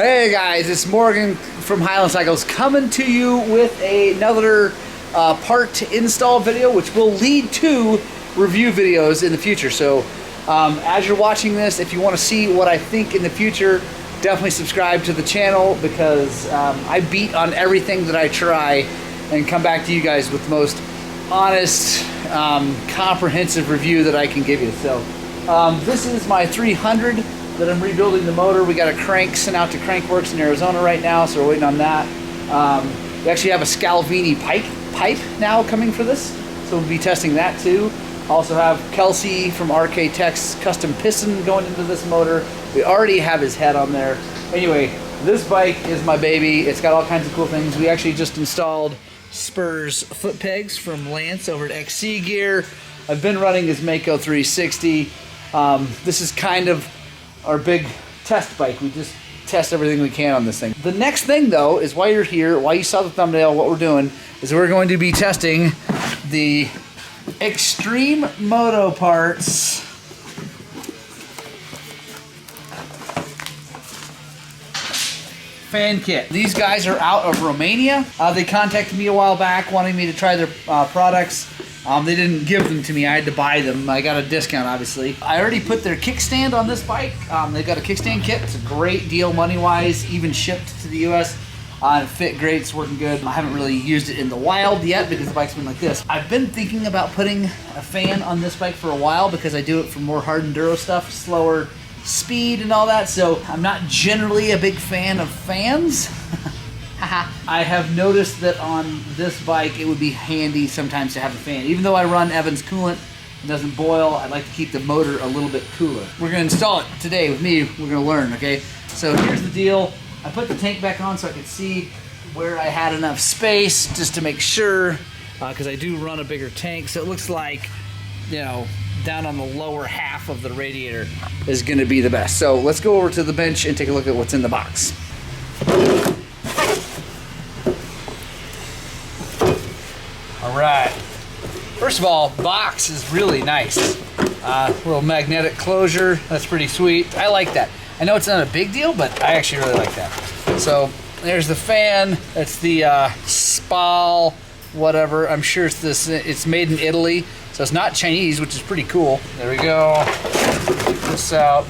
Hey guys, it's Morgan from Highland Cycles coming to you with another part install video, which will lead to review videos in the future. So as you're watching this, if you want to see what I think in the future, definitely subscribe to the channel, because I beat on everything that I try and come back to you guys with the most honest, comprehensive review that I can give you. So this is my 300 that I'm rebuilding the motor. We got a crank sent out to Crankworks in Arizona right now, so we're waiting on that. We actually have a Scalvini pipe now coming for this, so we'll be testing that too. Also have Kelsey from RK Tech's custom piston going into this motor. We already have his head on there. Anyway, this bike is my baby. It's got all kinds of cool things. We actually just installed Spurs foot pegs from Lance over at XC Gear. I've been running his Mako 360. This is kind of our big test bike. We just test everything we can on this thing. The next thing though is, while you're here, while you saw the thumbnail, what we're doing is we're going to be testing the Extreme Moto Parts Fan Kit. These guys are out of Romania. They contacted me a while back wanting me to try their products. They didn't give them to me. I had to buy them. I got a discount, obviously. I already put their kickstand on this bike. They've got a kickstand kit. It's a great deal money-wise, even shipped to the US. It fit great. It's working good. I haven't really used it in the wild yet because the bike's been like this. I've been thinking about putting a fan on this bike for a while because I do it for more hard enduro stuff, slower speed and all that. So I'm not generally a big fan of fans. I have noticed that on this bike it would be handy sometimes to have a fan. Even though I run Evans coolant, it doesn't boil, I like to keep the motor a little bit cooler. We're going to install it today with me. We're going to learn, okay? So here's the deal. I put the tank back on so I could see where I had enough space, just to make sure, because I do run a bigger tank. So it looks like, you know, down on the lower half of the radiator is going to be the best. So let's go over to the bench and take a look at what's in the box. All right. First of all, box is really nice. Little magnetic closure. That's pretty sweet. I like that. I know it's not a big deal, but I actually really like that. So there's the fan. It's the Spal, whatever. I'm sure it's this. It's made in Italy, so it's not Chinese, which is pretty cool. There we go. Take this out.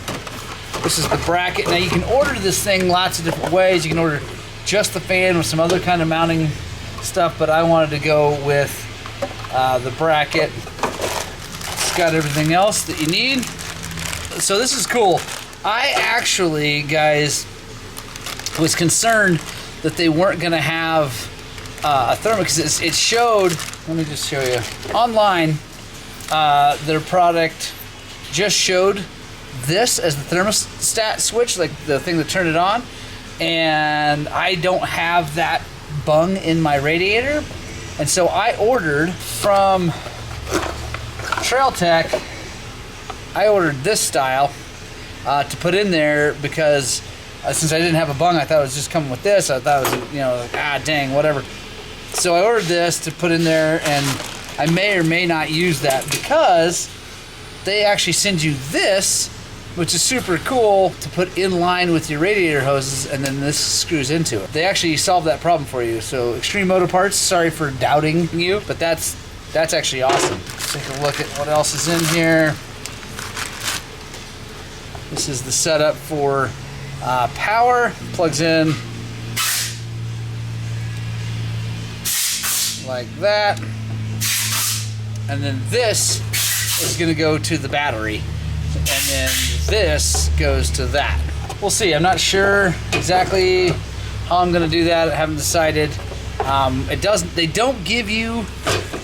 This is the bracket. Now you can order this thing lots of different ways. You can order just the fan with some other kind of mounting stuff, but I wanted to go with the bracket. It's got everything else that you need. So this is cool. I actually, guys, was concerned that they weren't going to have a thermostat, because it showed, let me just show you, online, their product just showed this as the thermostat switch, like the thing to turn it on, and I don't have that bung in my radiator, and so I ordered from Trail Tech. I ordered this style to put in there because since I didn't have a bung, I thought it was just coming with this. I thought it was, you know, like, dang, whatever. So I ordered this to put in there, and I may or may not use that because they actually send you this, which is super cool, to put in line with your radiator hoses, and then this screws into it. They actually solved that problem for you. So Extreme Moto Parts, sorry for doubting you, but that's actually awesome. Let's take a look at what else is in here. This is the setup for power. Plugs in like that, and then this is going to go to the battery, and then this goes to that. We'll see. I'm not sure exactly how I'm going to do that. I haven't decided. They don't give you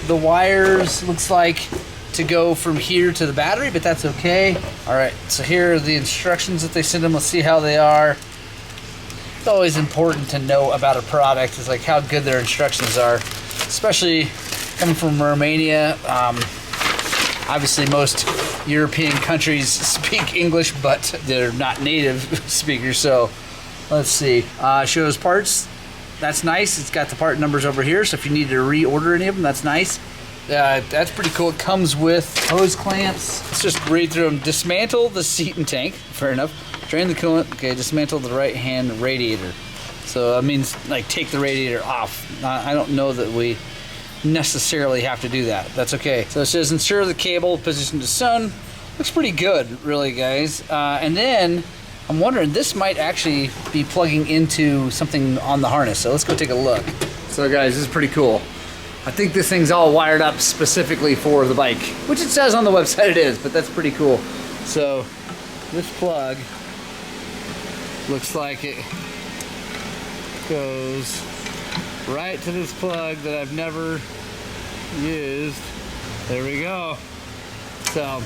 the wires, looks like, to go from here to the battery, but that's okay. All right, so here are the instructions that they send them. Let's see how they are. It's always important to know about a product, is like how good their instructions are, especially coming from Romania. Obviously most European countries speak English, but they're not native speakers. So let's see. Shows parts. That's nice. It's got the part numbers over here, so if you need to reorder any of them, that's nice. That's pretty cool. It comes with hose clamps. Let's just read through them. Dismantle the seat and tank. Fair enough. Drain the coolant. Okay, dismantle the right-hand radiator. So that means like take the radiator off. I don't know that we necessarily have to do that. That's okay. So it says ensure the cable position to sun. Looks pretty good, really, guys. And then I'm wondering, this might actually be plugging into something on the harness. So let's go take a look. So guys, this is pretty cool. I think this thing's all wired up specifically for the bike, which it says on the website it is, but that's pretty cool. So this plug looks like it goes right to this plug that I've never used. There we go. So,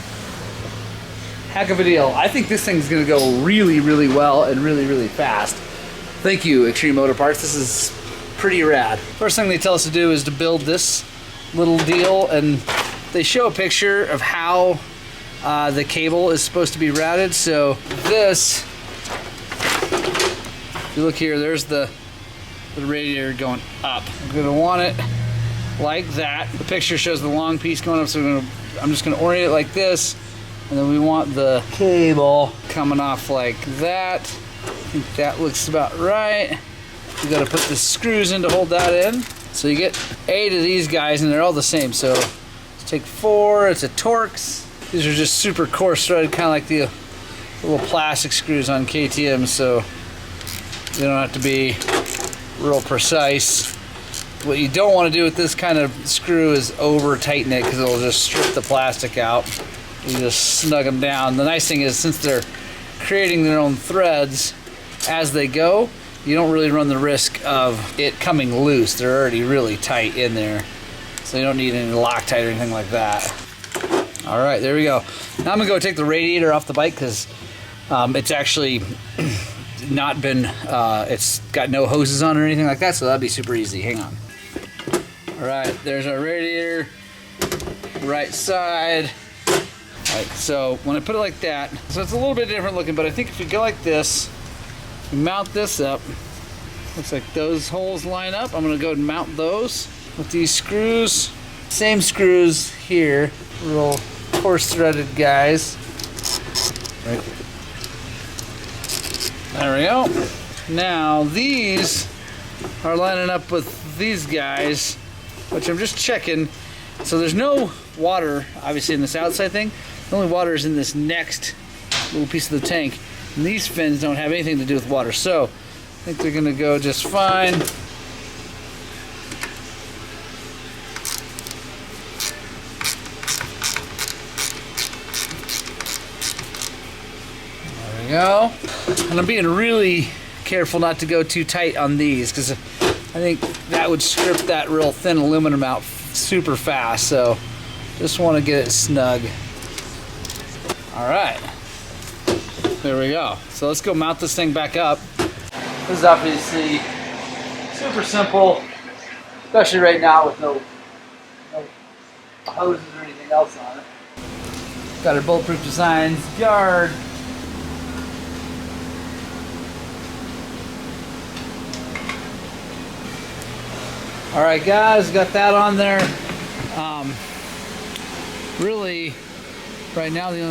heck of a deal. I think this thing's gonna go really, really well and really, really fast. Thank you, Extreme Motor Parts. This is pretty rad. First thing they tell us to do is to build this little deal, and they show a picture of how the cable is supposed to be routed. So this, if you look here, there's the radiator going up. I'm gonna want it like that. The picture shows the long piece going up, so I'm just gonna orient it like this, and then we want the cable coming off like that. I think that looks about right. You gotta put the screws in to hold that in. So you get 8 of these guys, and they're all the same. So let's take 4, it's a Torx. These are just super coarse threaded, kind of like the little plastic screws on KTM, so you don't have to be real precise. What you don't want to do with this kind of screw is over tighten it, because it'll just strip the plastic out. You just snug them down. The nice thing is, since they're creating their own threads as they go, you don't really run the risk of it coming loose. They're already really tight in there, so you don't need any Loctite or anything like that. All right, there we go. Now I'm gonna go take the radiator off the bike, because it's actually not been, it's got no hoses on or anything like that, so that'd be super easy. Hang on. All right, there's our radiator, right side. All right, so when I put it like that, so it's a little bit different looking, but I think if you go like this, you mount this up, looks like those holes line up. I'm gonna go and mount those with these screws. Same screws here, real coarse threaded guys. Right. There we go. Now these are lining up with these guys, which I'm just checking. So there's no water, obviously, in this outside thing. The only water is in this next little piece of the tank. And these fins don't have anything to do with water, so I think they're gonna go just fine. There we go. And I'm being really careful not to go too tight on these, because I think that would strip that real thin aluminum out super fast, so just want to get it snug. All right. There we go. So let's go mount this thing back up. This is obviously super simple, especially right now with no hoses or anything else on it. Got our bulletproof designs guard. All right, guys, got that on there. Really, right now the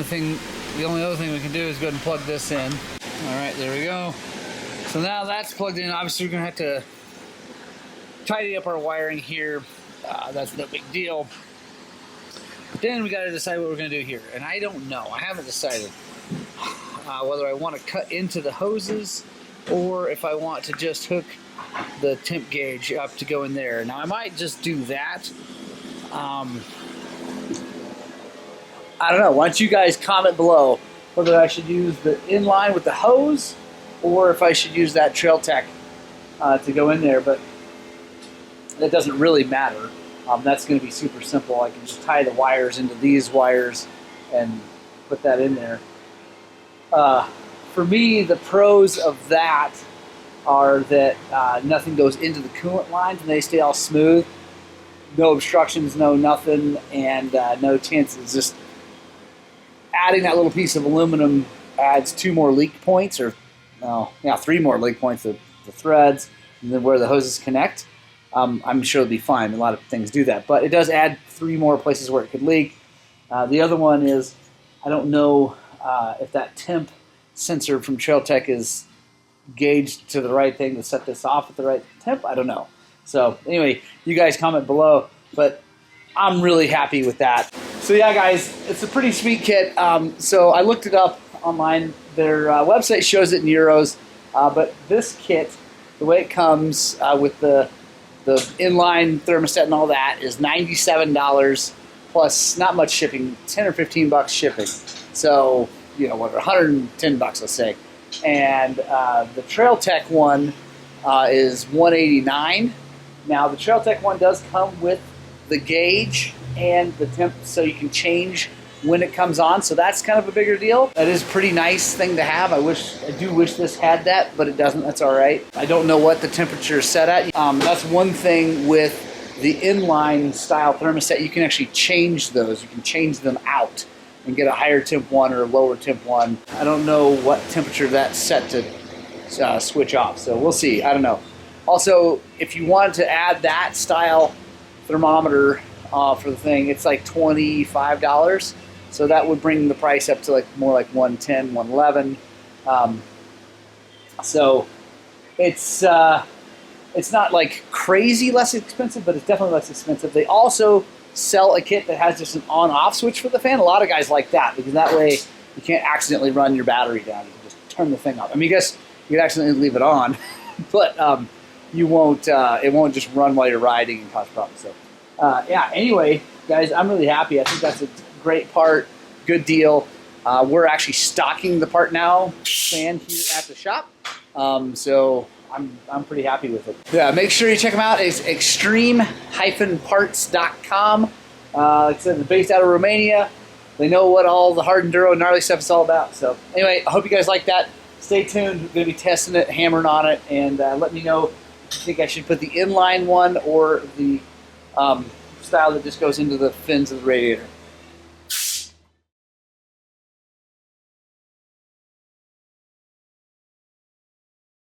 only other thing we can do is go ahead and plug this in. All right, there we go. So now that's plugged in. Obviously, we're gonna have to tidy up our wiring here. That's no big deal. But then we gotta decide what we're gonna do here. And I don't know, I haven't decided whether I wanna cut into the hoses or if I want to just hook the temp gauge up to go in there. Now I might just do that. I don't know. Why don't you guys comment below whether I should use the inline with the hose or if I should use that Trail Tech to go in there, but that doesn't really matter. That's going to be super simple. I can just tie the wires into these wires and put that in there. For me, the pros of that are that nothing goes into the coolant lines and they stay all smooth. No obstructions, no nothing, and no chances. Just adding that little piece of aluminum adds 2 more leak points, or 3 more leak points of the threads, and then where the hoses connect. I'm sure it'll be fine. A lot of things do that, but it does add 3 more places where it could leak. The other one is, I don't know if that temp sensor from TrailTech is gauged to the right thing to set this off at the right temp. I don't know. So anyway, you guys comment below, but I'm really happy with that. So yeah, guys, it's a pretty sweet kit. So I looked it up online. Their website shows it in euros, but this kit, the way it comes with the inline thermostat and all that, is $97 plus not much shipping, 10 or 15 bucks shipping. So, you know, what, 110 bucks, let's say. And the TrailTech one is $189. Now, the TrailTech one does come with the gauge and the temp, so you can change when it comes on. So that's kind of a bigger deal. That is a pretty nice thing to have. I do wish this had that, but it doesn't. That's all right. I don't know what the temperature is set at. That's one thing with the inline style thermostat. You can actually change those. You can change them out and get a higher temp one or a lower temp one. I don't know what temperature that's set to switch off, so we'll see. I don't know. Also, if you wanted to add that style thermometer for the thing, it's like $25. So that would bring the price up to like more like $110, $111. So it's not like crazy less expensive, but it's definitely less expensive. They also sell a kit that has just an on-off switch for the fan. A lot of guys like that because that way you can't accidentally run your battery down. You can just turn the thing off. I mean, I guess you could accidentally leave it on, but you won't. It won't just run while you're riding and cause problems. So yeah. Anyway, guys, I'm really happy. I think that's a great part. Good deal. We're actually stocking the part now, fan here at the shop. So I'm pretty happy with it. Yeah, make sure you check them out. It's extreme-parts.com. Like I said, they're based out of Romania. They know what all the hard enduro gnarly stuff is all about. So anyway, I hope you guys like that. Stay tuned. We're going to be testing it, hammering on it, and let me know if you think I should put the inline one or the style that just goes into the fins of the radiator.